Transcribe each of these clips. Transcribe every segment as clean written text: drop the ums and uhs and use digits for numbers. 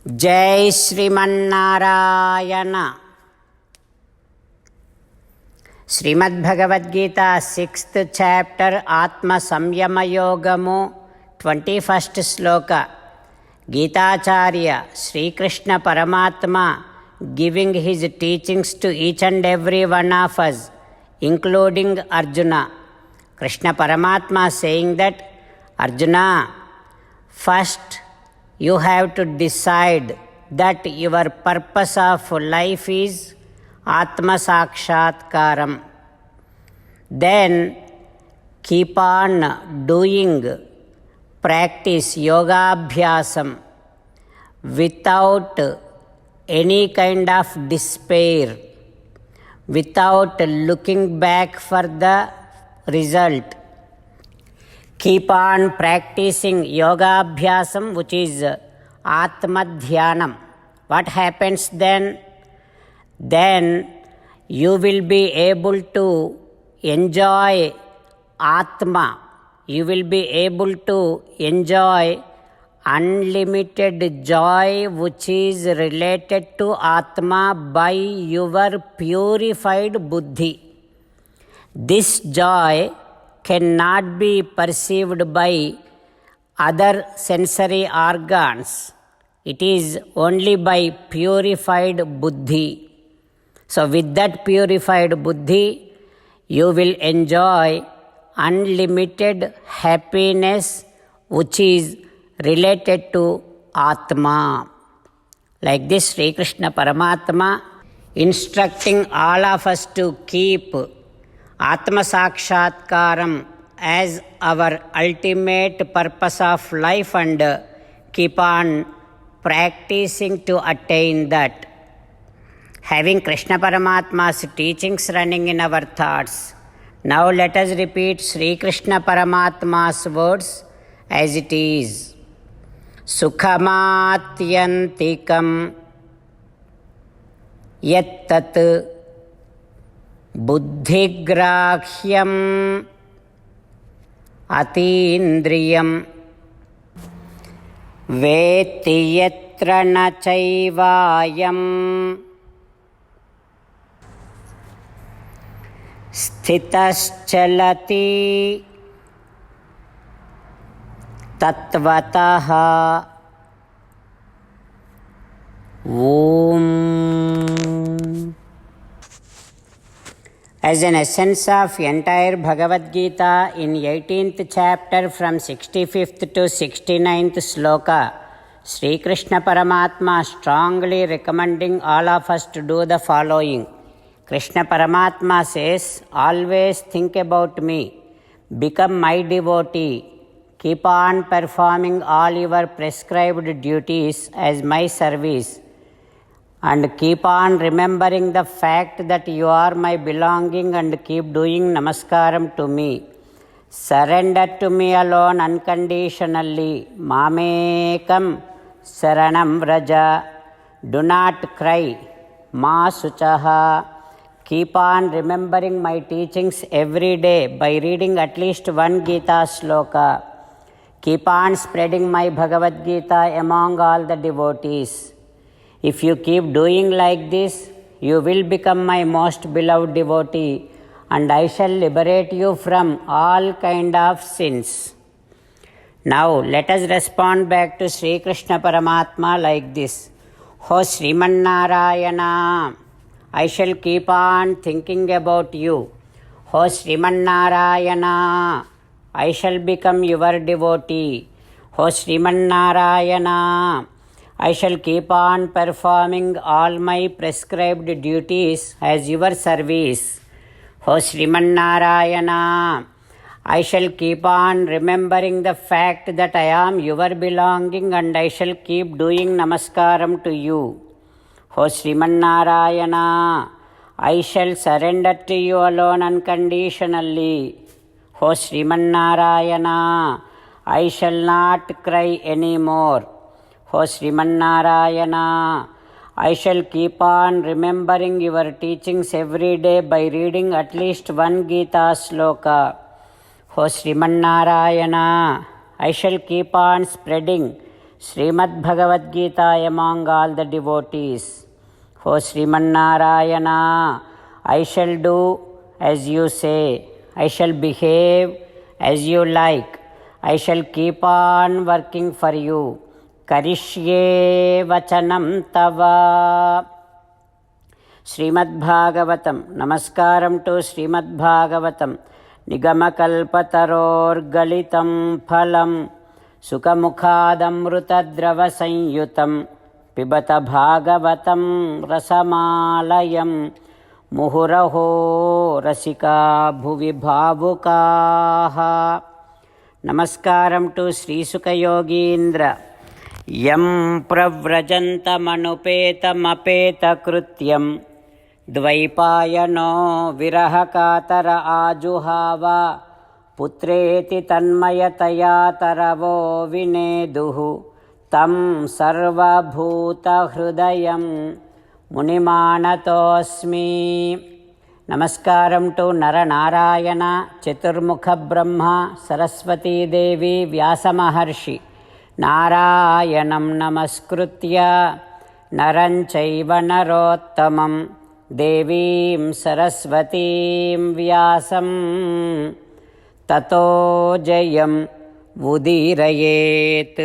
जय Sriman Narayana. Shrimad Bhagavad Gita 6th chapter आत्म संयम योगमु 21st श्लोक। गीताचार्य श्रीकृष्ण परमात्मा giving his teachings to each and every one of us, including Arjuna. Krishna Paramatma saying that, Arjuna, first you have to decide that your purpose of life is Atma Sakshatkaram. Then keep on doing practice yoga abhyasam without any kind of despair, without looking back for the result. Keep on practicing yoga abhyasam, which is Atma Dhyanam. What happens then? Then you will be able to enjoy Atma. You will be able to enjoy unlimited joy which is related to Atma by your purified buddhi. This joy cannot be perceived by other sensory organs. It is only by purified buddhi. So with that purified buddhi, you will enjoy unlimited happiness which is related to Atma. Like this, Sri Krishna Paramatma instructing all of us to keep Atma Sakshatkaram as our ultimate purpose of life and keep on practicing to attain that. Having Krishna Paramatma's teachings running in our thoughts, now let us repeat Sri Krishna Paramatma's words as it is. Sukhamatyantikam yattat buddhigrahyam atindriyam veti yatra na chaivayam sthitaschalati tatvataha. Om. As an essence of entire Bhagavad Gita in 18th chapter from 65th to 69th sloka, Sri Krishna Paramatma strongly recommending all of us to do the following. Krishna Paramatma says, always think about me, become my devotee, keep on performing all your prescribed duties as my service, and keep on remembering the fact that you are my belonging and keep doing namaskaram to me. Surrender to me alone unconditionally. Mamekam saranam vraja. Do not cry. Ma suchaha. Keep on remembering my teachings every day by reading at least one Gita sloka. Keep on spreading my Bhagavad Gita among all the devotees. If you keep doing like this, you will become my most beloved devotee and I shall liberate you from all kind of sins. Now let us respond back to Sri Krishna Paramatma like this. Ho Srimannarayana, I shall keep on thinking about you. Ho Srimannarayana, I shall become your devotee. Ho Srimannarayana, I shall keep on performing all my prescribed duties as your service. O Srimannarayana, I shall keep on remembering the fact that I am your belonging and I shall keep doing namaskaram to you. O Srimannarayana, I shall surrender to you alone unconditionally. O Srimannarayana, I shall not cry anymore. O Srimannarayana, I shall keep on remembering your teachings every day by reading at least one Gita sloka. O Srimannarayana, I shall keep on spreading Srimad Bhagavad Gita among all the devotees. O Srimannarayana, I shall do as you say. I shall behave as you like. I shall keep on working for you. Karishye vachanam tava. Srimad Bhagavatam. Namaskaram to Srimad Bhagavatam. Nigamakalpataror galitam phalam. Sukhamukhadamrutadrava sanyutam. Pibata Bhagavatam rasamalayam. Muhuraho rasika bhuvi bhavukaha. Namaskaram to Sri Sukha Yogindra. Yam pravrajantamanupeta krutyam. Dvaipayano virahakatara ajuhava. Putreti tanmayataya taravo vineduhu. Tam sarvabhuta hrudayam munimanatosmi. Namaskaram to Naranarayana, Chaturmukha Brahma, Saraswati Devi, Vyasa Maharshi. Narayanam namaskritya naranchaiva narottamam devim saraswatim vyasam tato jayam udirayet.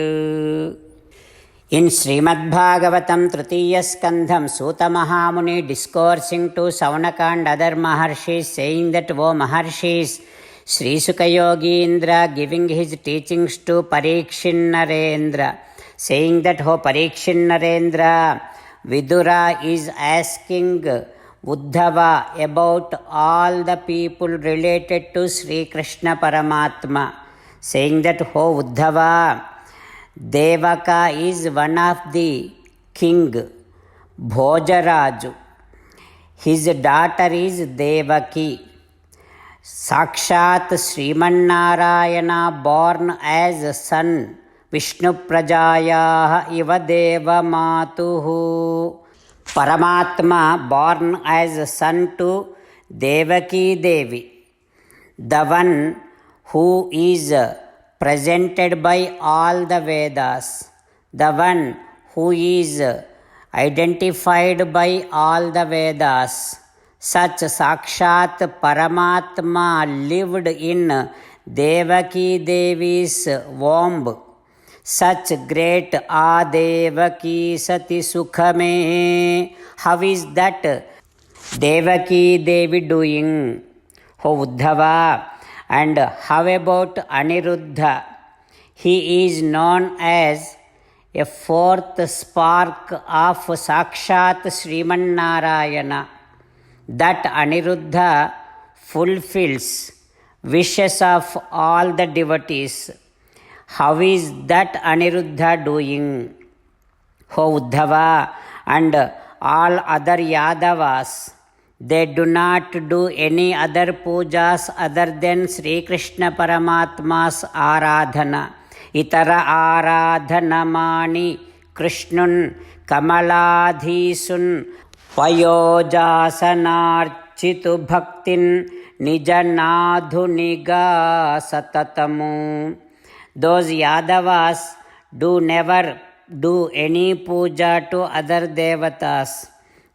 In Srimad Bhagavatam Tritiya Skandham, Suta Mahamuni discoursing to Saunaka and other Maharshis, saying that, O Maharshis, Sri Sukha Yogindra giving his teachings to Parikshin Narendra, saying that, O Parikshin Narendra, Vidura is asking Uddhava about all the people related to Sri Krishna Paramatma, saying that, O Uddhava, Devaka is one of the king, Bhojaraju. His daughter is Devaki. Sakshat Srimannarayana born as son, Vishnu Prajaya iva Deva Matuhu. Paramatma born as son to Devaki Devi, the one who is presented by all the Vedas, the one who is identified by all the Vedas. Such Sakshat Paramatma lived in Devaki Devi's womb. Such great Devaki Sati Sukhame. How is that Devaki Devi doing? O Uddhava. And how about Aniruddha? He is known as a fourth spark of Sakshat Srimannarayana. That Aniruddha fulfills wishes of all the devotees. How is that Aniruddha doing? O Uddhava and all other Yadavas, they do not do any other pujas other than Sri Krishna Paramatma's Aradhana. Itara Aradhanamani Krishnun Kamaladhisun Payojasanarchitu Bhaktin Nijanadhuniga Satatamu. Those Yadavas do never do any puja to other devatas.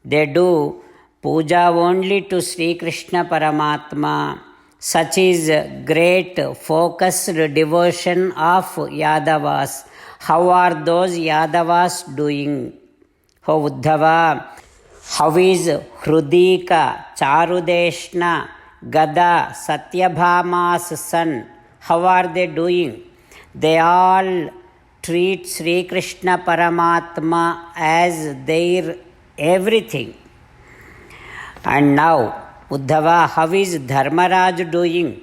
They do puja only to Sri Krishna Paramatma. Such is great focused devotion of Yadavas. How are those Yadavas doing? O Uddhava, how is Hrudika, Charudeshna, Gada, Satyabhama's son? How are they doing? They all treat Sri Krishna Paramatma as their everything. And now, Uddhava, how is Dharmaraj doing?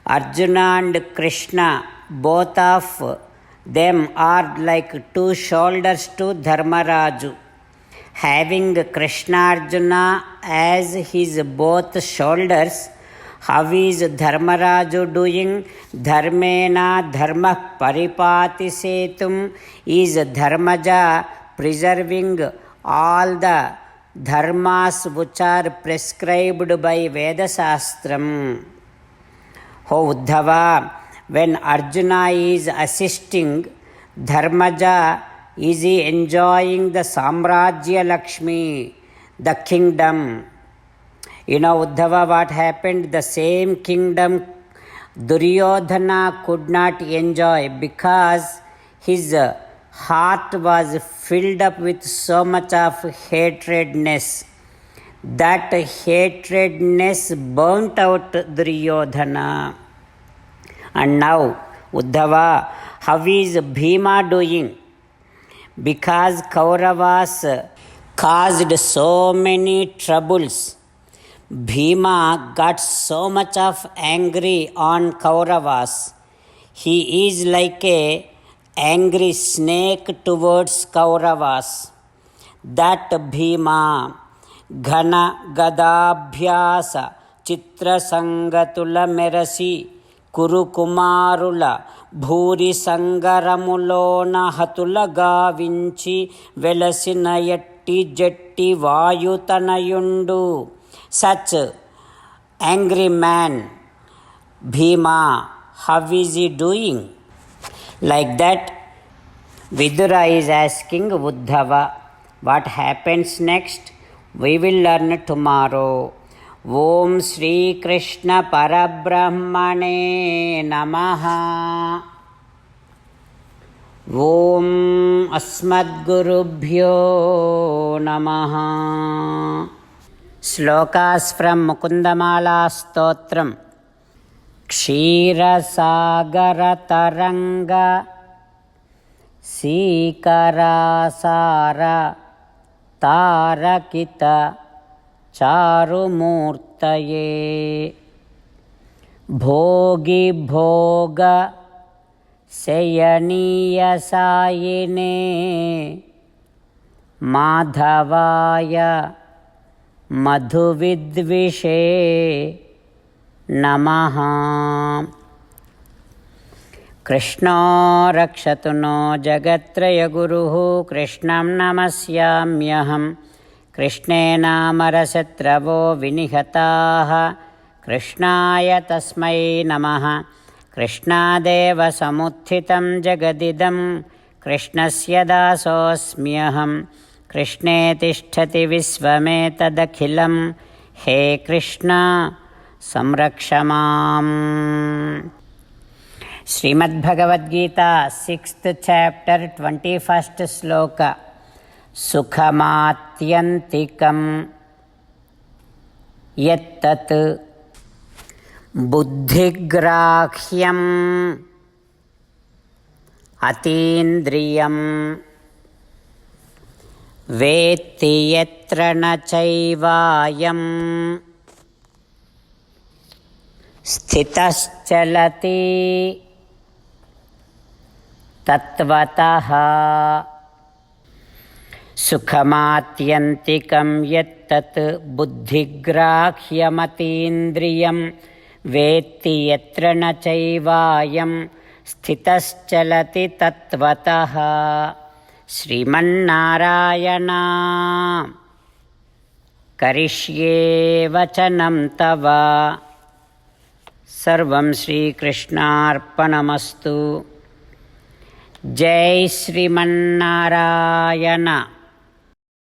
Arjuna and Krishna, both of them are like two shoulders to Dharmaraju. Having Krishna Arjuna as his both shoulders, how is Dharmaraju doing? Dharmena dharma paripati setum. Is Dharmaja preserving all the dharmas which are prescribed by Veda Shastram? O Uddhava, when Arjuna is assisting Dharmaja is enjoying the Samrajya Lakshmi, the kingdom. You know, Uddhava, what happened? The same kingdom Duryodhana could not enjoy because his heart was filled up with so much of hatredness. That hatredness burnt out Duryodhana. And now, Uddhava, how is Bhima doing? Because Kauravas caused so many troubles, Bhima got so much of angry on Kauravas. He is like a angry snake towards Kauravas. That Bhima Ghana Gadabhyasa Chitra Sangatula Merasi Kuru Kumarula Bhuri Sangaramulona Hatula Gavinchi Velasinayatti Jetti Vayutanayundu. Such angry man, Bhima, how is he doing? Like that, Vidura is asking Uddhava, what happens next? We will learn tomorrow. Om Shri Krishna Parabrahmane Namaha. Om Asmadgurubhyo Namaha. Slokas from Mukundamala Stotram. Kshirasagara Taranga Sikarasara Tarakita Charumurtaye Bhogi Bhoga Seyaniya Sayine Madhavaya Madhuvidvishe Namaha. Krishna rakshatu no jagatraya guruhu Krishnam namasyamyaham. Krishnena marasatravo vinihataha Krishnaya tasmai namaha. Krishnadeva samuthitam jagadidam Krishnasya dasosmyaham. Krishne tishtati visvametadakhilam. He Krishna samrakshamam. Srimad Bhagavad Gita, 6th chapter, 21st sloka. Sukhamatyantikam yattat buddhigrahyam atindriyam vetti yatra na chaivayam sthitaschalati tattvataha. Sukhamatyantikam yattat buddhigrahyamatīndriyam vetti yatra na chaivayam sthitaschalati tattvataha. Srimannarayana karishye vachanam tava. Sarvam Shri Krishnarpanamastu. Jai Srimannarayana.